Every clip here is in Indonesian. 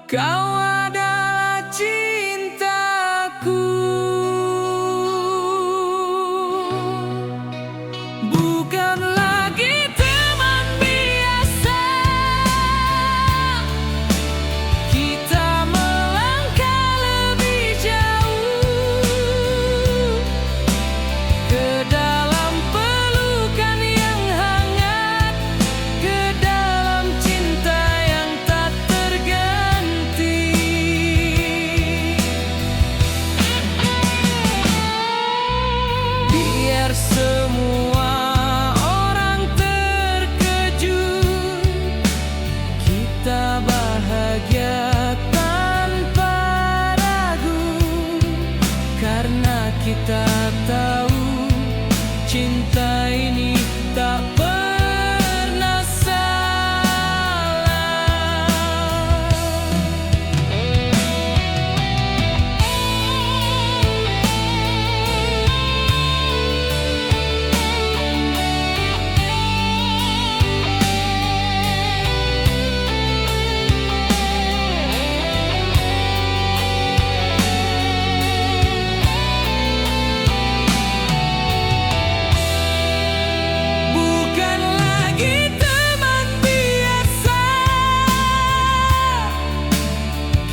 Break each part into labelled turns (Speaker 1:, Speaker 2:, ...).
Speaker 1: Kau adalah cintaku, bukan lagi teman biasa. Kita melangkah lebih jauh ke dalam pelukan yang hangat, ke dalam cinta yang tak terganti. Biar semua orang terkejut, kita bahagia tanpa ragu, karena kita tahu cinta ini tak pernah salah. Bukan lagi teman biasa,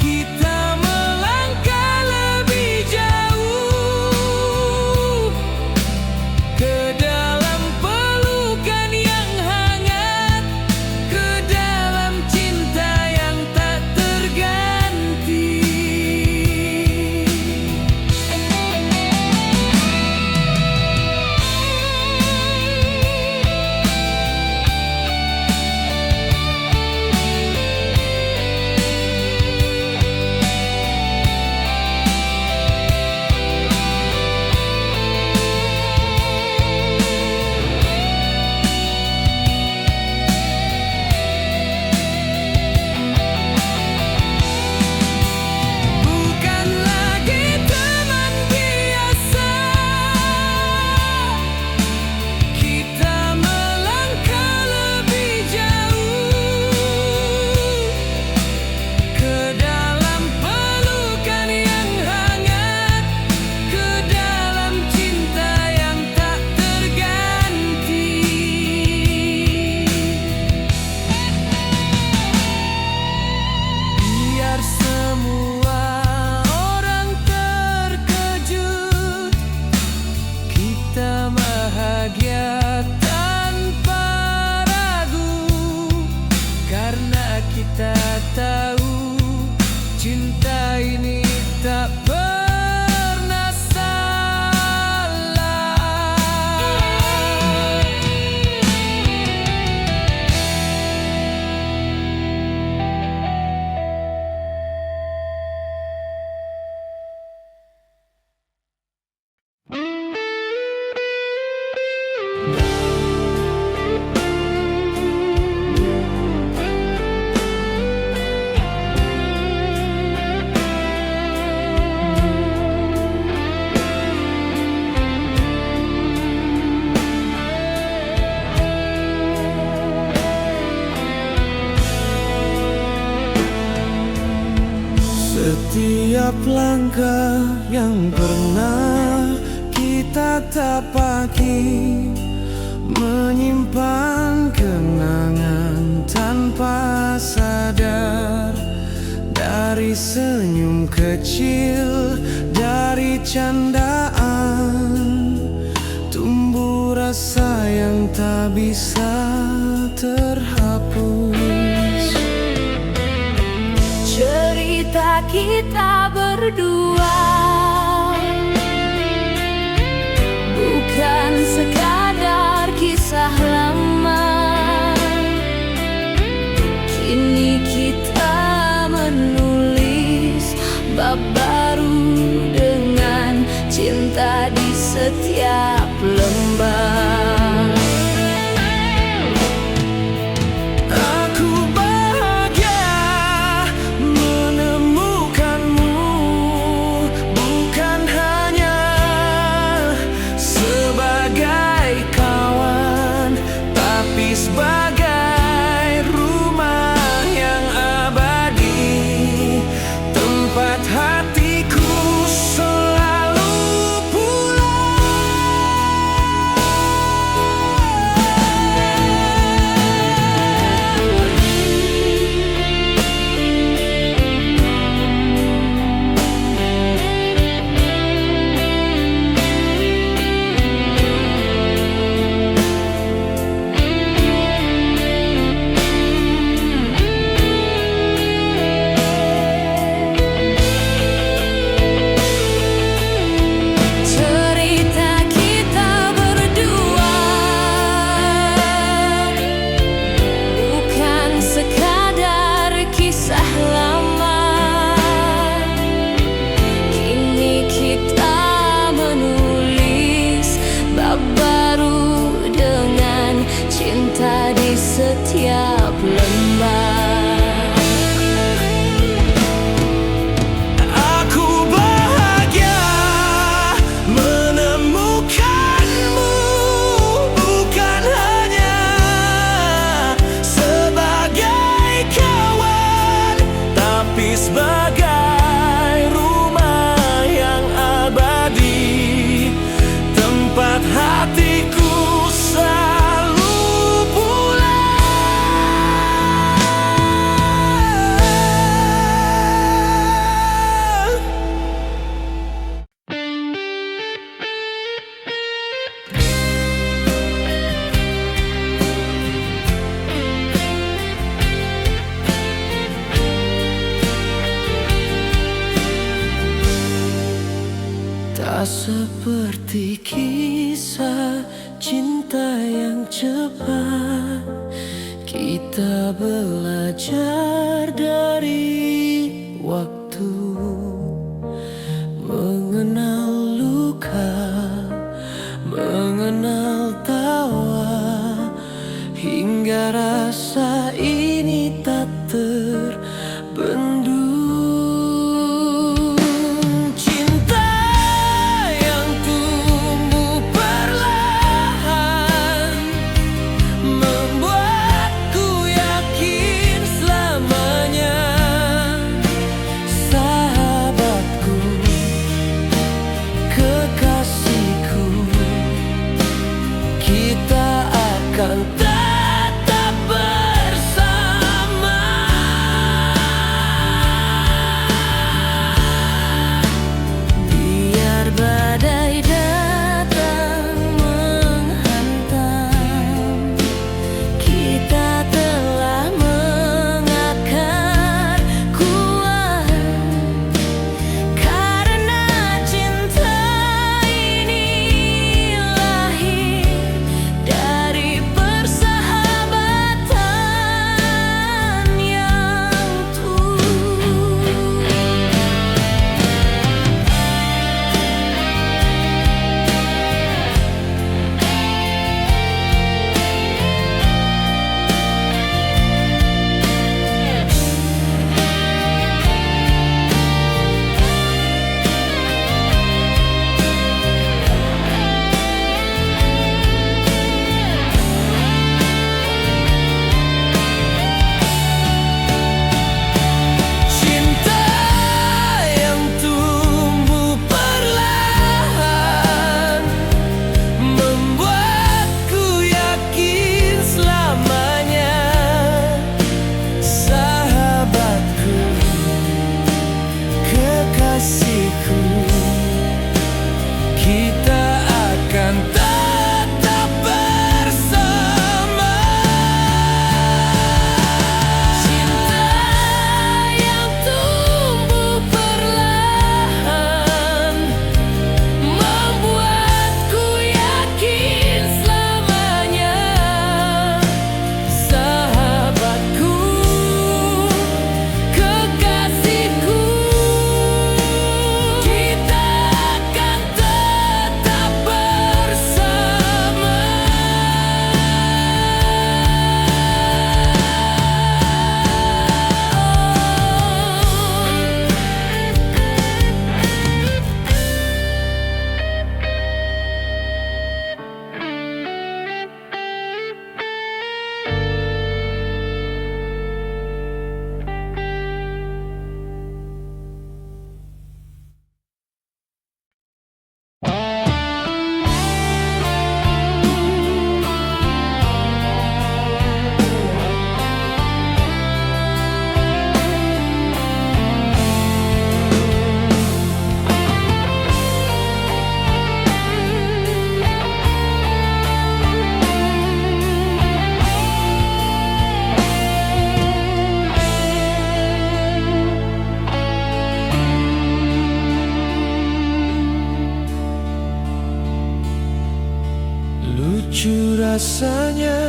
Speaker 1: kita melangkah lebih jauh ke dalam pelukan yang hangat, ke dalam cinta yang tak terganti. Bukan lagi teman biasa, kita melangkah lebih jauh ke dalam pelukan yang hangat, ke dalam cinta yang tak terganti. Biar semua orang terkejut, kita bahagia tanpa ragu, karena kita tahu cinta ini tak pernah salah. Setiap langkah yang pernah kita tapaki menyimpan kenangan tanpa sadar. Dari senyum kecil, dari candaan, tumbuh rasa yang tak bisa terhapus.
Speaker 2: Cerita kita berdua bukan sekadar kisah lama. Kini kita menulis bab baru dengan cinta di setiap lembar.
Speaker 1: Aku bahagia menemukanmu, bukan hanya sebagai kawan,
Speaker 2: setiap lembah.
Speaker 1: Aku bahagia menemukanmu, bukan hanya sebagai kawan, tapi sebagai rumah yang abadi, tempat hatiku selalu pulang. Tak seperti kisah cinta yang cepat, kita belajar dari waktu, mengenal luka, mengenal tawa, hingga rasa ini tak terbendung. Cinta yang tumbuh perlahan membuatku yakin selamanya, sahabatku, kekasihku, kita akan tetap bersama. Biar badai datang menghantam, kita telah mengakar kuat, karena cinta ini lahir dari persahabatan yang tulus. Cinta yang tumbuh perlahan membuatku yakin selamanya, sahabatku, kekasihku, kita akan tetap bersama. Cinta yang tumbuh perlahan membuatku yakin selamanya, sahabatku, kekasihku, kita akan tetap bersama. Lucu rasanya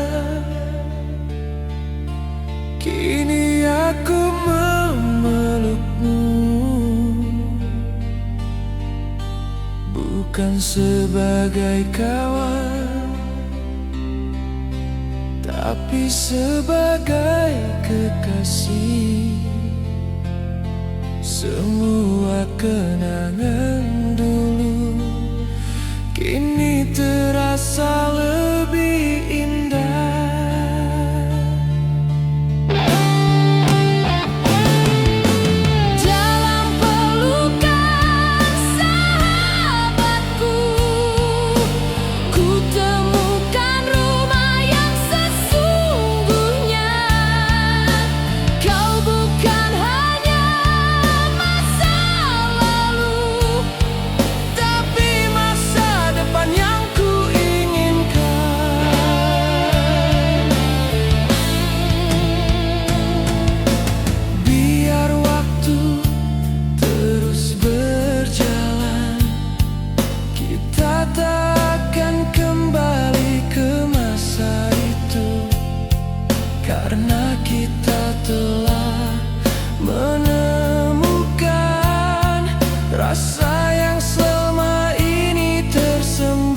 Speaker 1: kini aku memelukmu, bukan sebagai kawan, tapi tapi sebagai kekasih. Semua kenangan dulu kini terasa lebih indah.
Speaker 2: Dalam pelukan sahabatku, ku temukan rumah yang sesungguhnya. Kau bukan hanya masa lalu,
Speaker 1: Tapi masa depan yang ku inginkan. Biar waktu terus berjalan, kita tak akan kembali ke masa itu, karena kita telah menemukan rasa yang selama ini tersembunyi.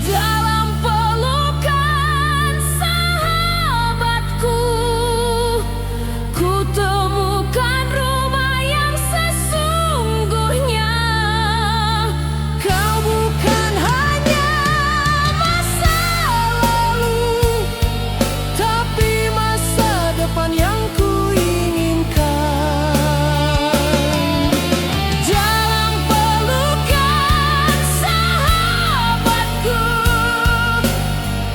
Speaker 2: dalam pelukan sahabatku, ku temukan rumah yang sesungguhnya.
Speaker 1: Kau bukan hanya masa lalu, tapi masa depan yang ku inginkan.
Speaker 2: Dalam pelukan sahabatku,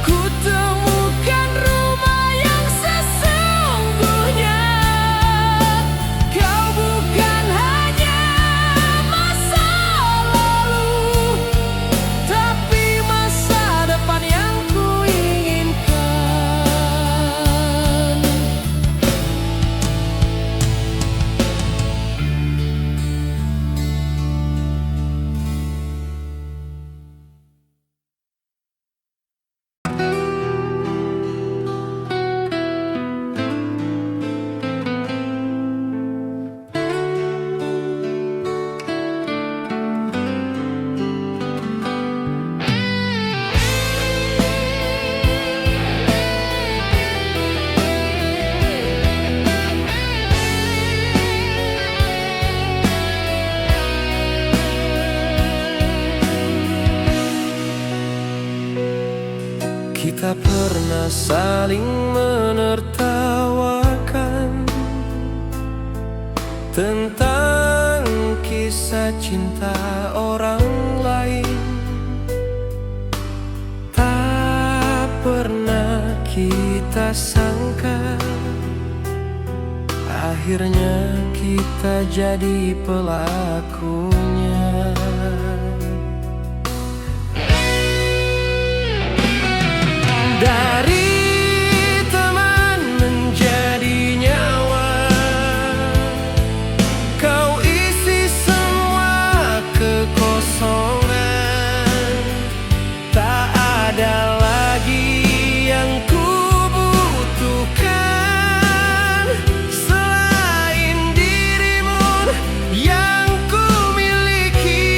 Speaker 1: Ku temukan rumah yang sesungguhnya. Kau bukan hanya masa lalu, tapi masa depan yang ku inginkan. Kita pernah saling menertawakan tentang kisah cinta orang lain. Tak pernah kita sangka akhirnya kita jadi pelakunya. Dari teman menjadi nyawa, kau isi semua kekosongan. Tak ada lagi yang ku butuhkan selain dirimu yang ku miliki.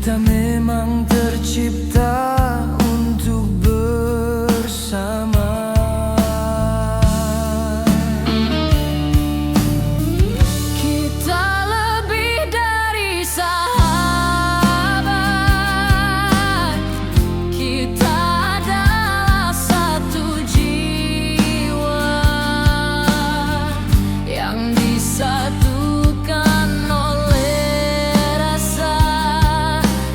Speaker 1: Kita memang tercipta untuk bersama.
Speaker 2: Kita lebih dari sahabat. Kita adalah satu jiwa yang disatukan oleh rasa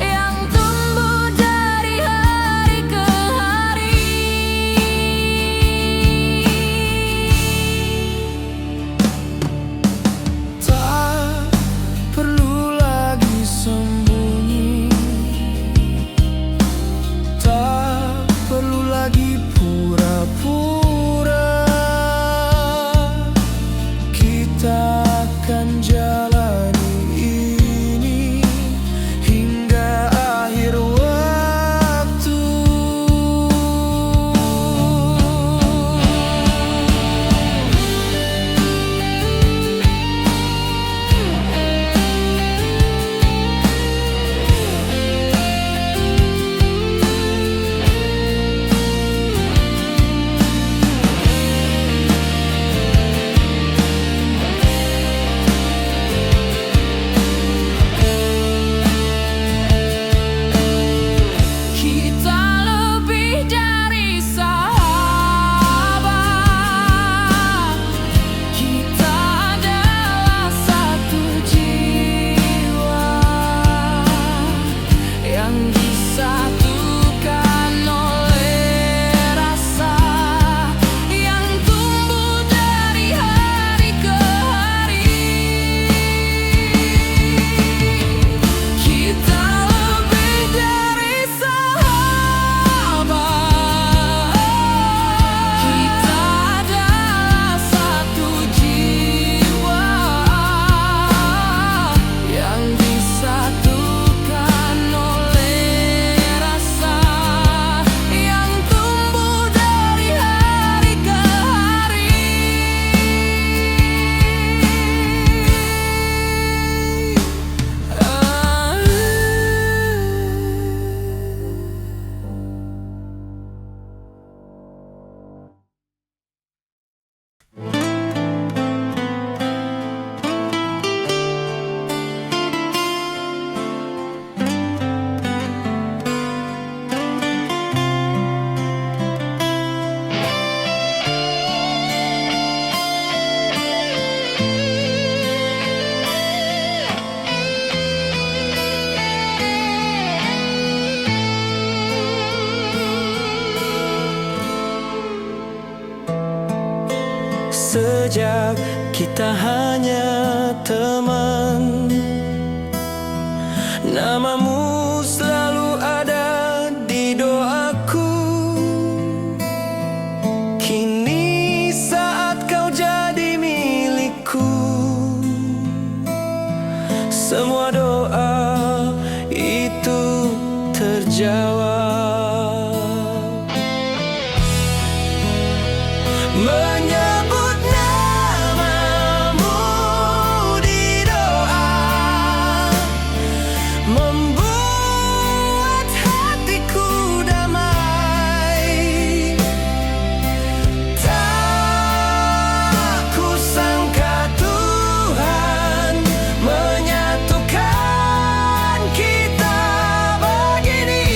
Speaker 2: yang tumbuh dari hari ke hari.
Speaker 1: Tak perlu lagi sembunyi, tak perlu lagi pura-pura. Kita akan jalani ini hingga akhir waktu.
Speaker 2: Kita lebih dari sahabat. Kita adalah satu jiwa yang disatukan oleh rasa yang tumbuh dari hari ke hari. Kita lebih dari sahabat. Kita adalah satu jiwa yang disatukan oleh rasa yang tumbuh dari hari ke hari.
Speaker 1: Sejak kita hanya teman, namamu selalu ada di doaku. Kini saat kau jadi milikku, semua doa itu terjawab. Menyebut namamu di doa membuat hatiku damai. Tak kusangka Tuhan menyatukan kita begini.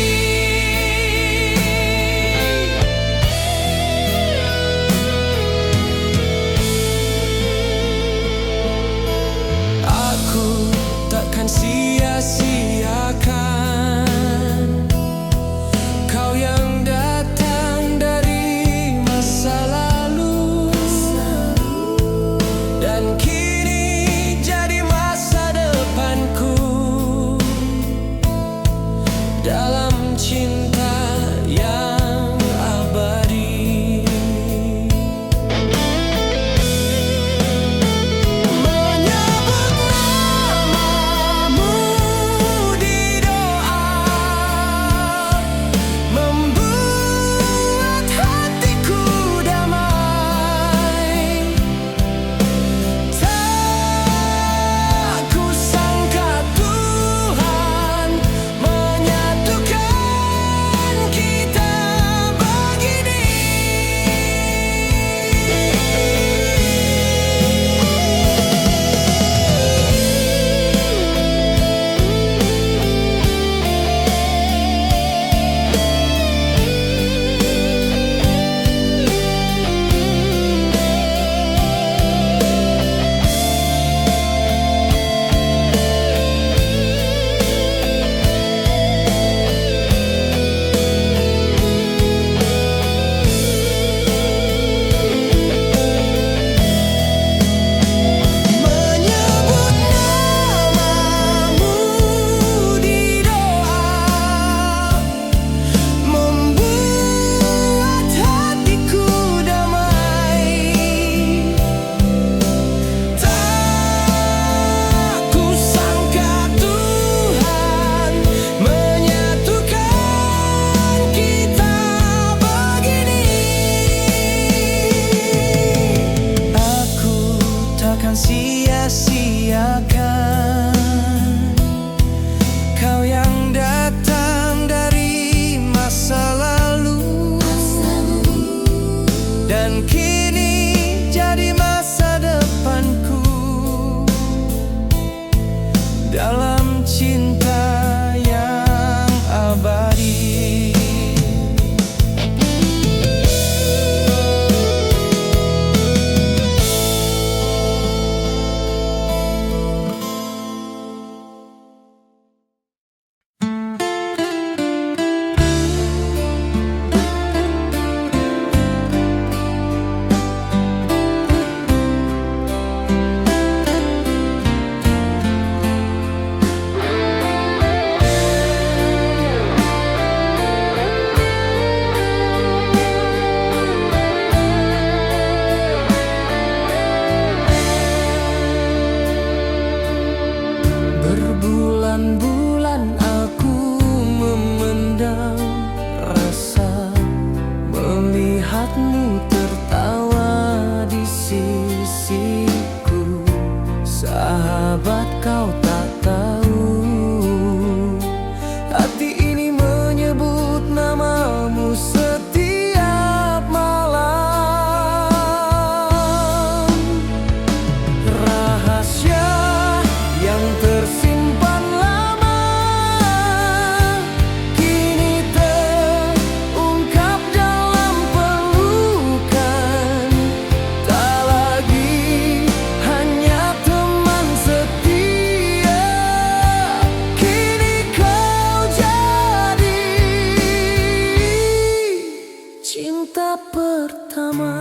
Speaker 2: cinta pertama.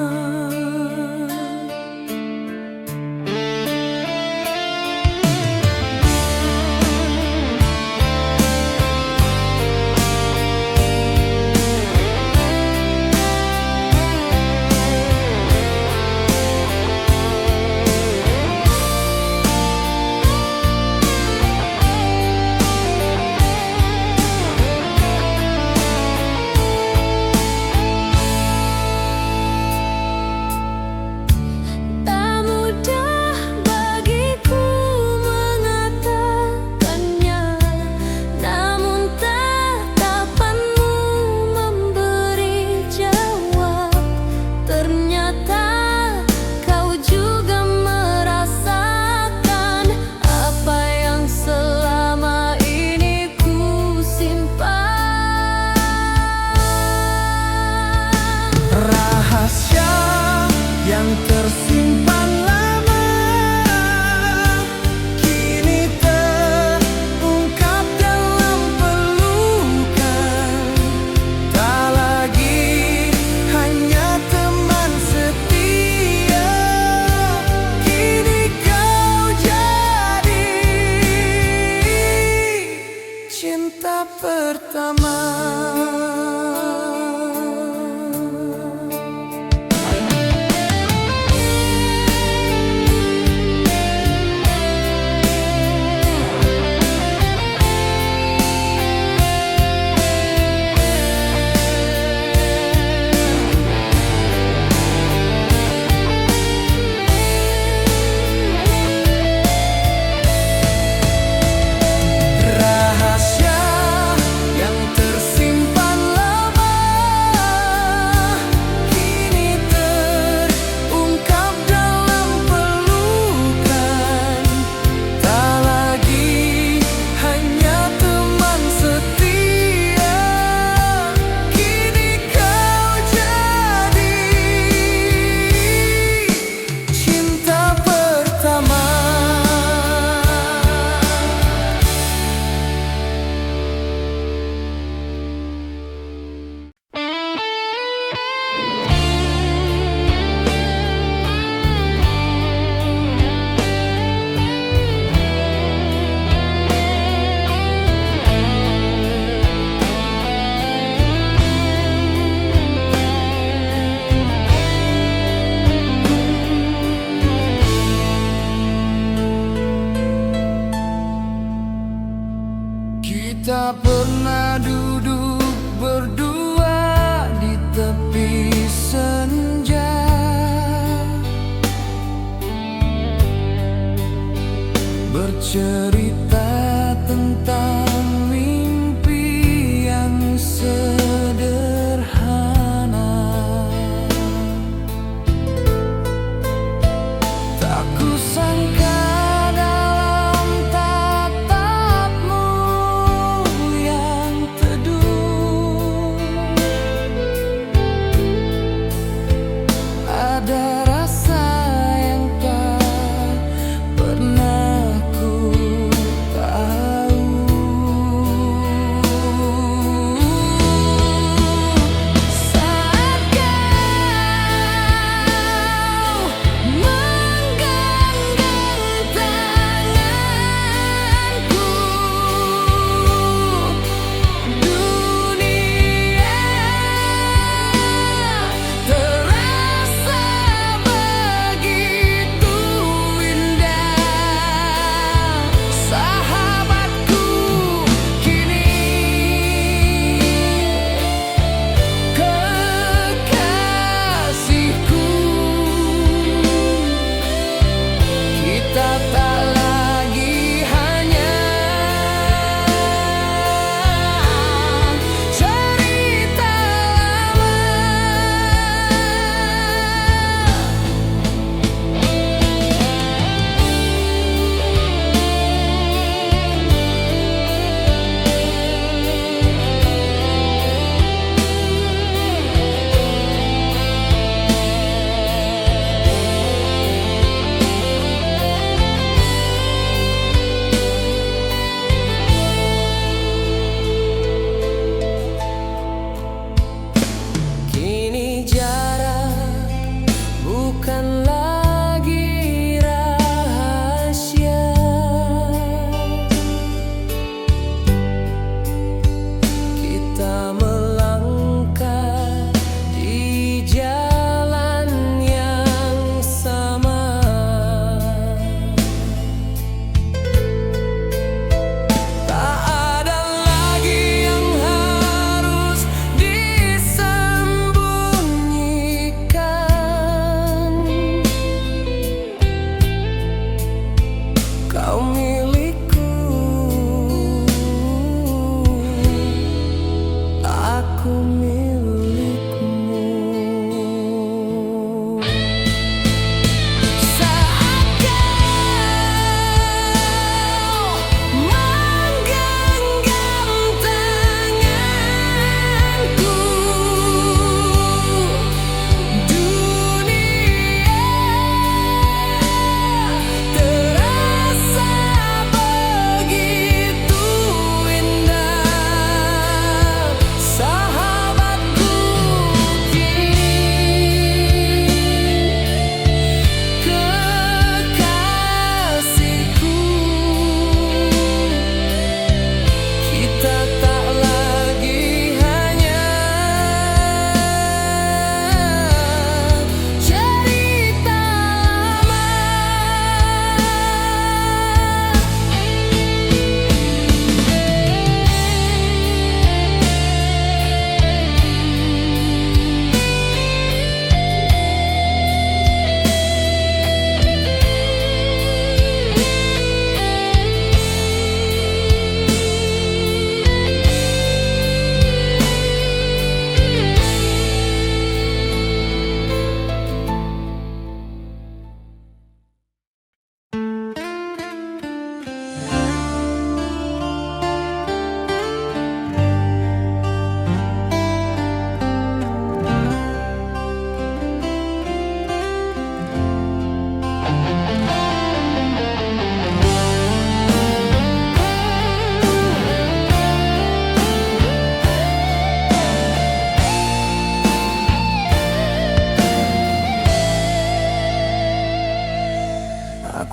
Speaker 1: Rahasia yang tersimpan lama kini terungkap dalam pelukan. Tak lagi hanya teman setia, kini kau jadi cinta pertama.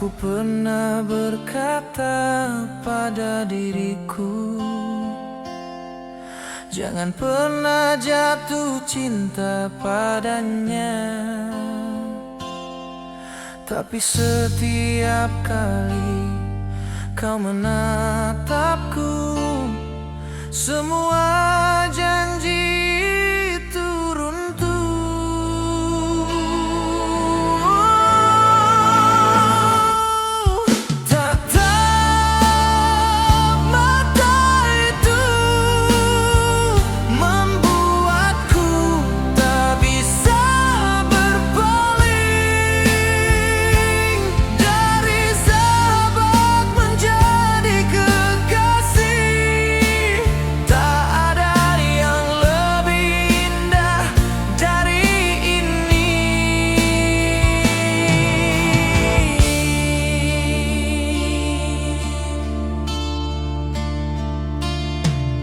Speaker 1: Aku pernah berkata pada diriku, jangan pernah jatuh cinta padanya. Tapi setiap kali kau menatapku, semua janji itu runtuh. Tatap mata itu membuatku tak bisa berpaling. Dari sahabat menjadi kekasih, tak ada yang lebih indah dari ini.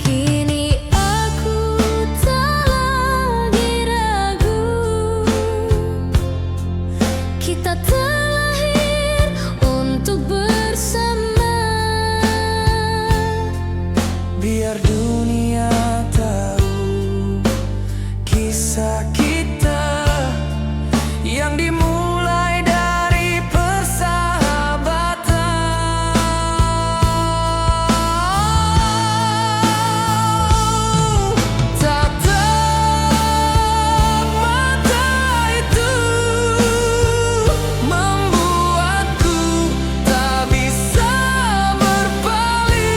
Speaker 2: Kini aku tak lagi ragu, kita terlahir untuk bersama.
Speaker 1: Biar dunia tahu kisah kita yang dimulai dari persahabatan. Tatap mata itu membuatku tak bisa berpaling.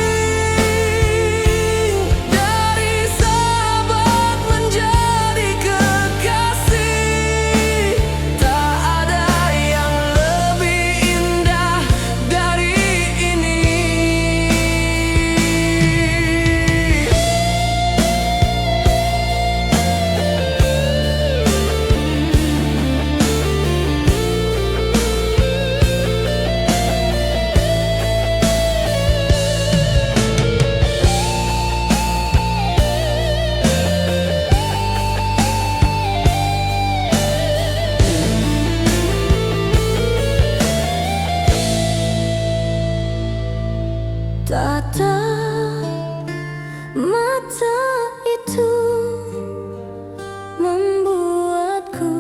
Speaker 1: Dari sahabat menjadi kekasih, tak ada yang lebih indah dari ini.
Speaker 2: Tatap mata itu membuatku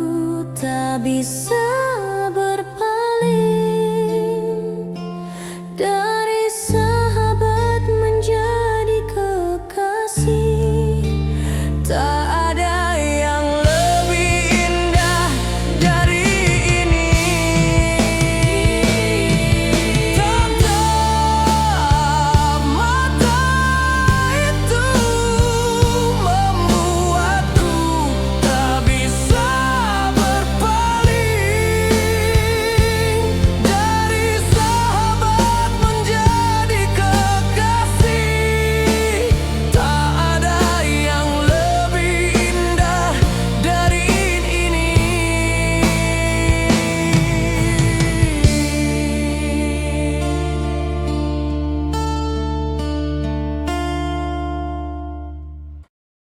Speaker 2: tak bisa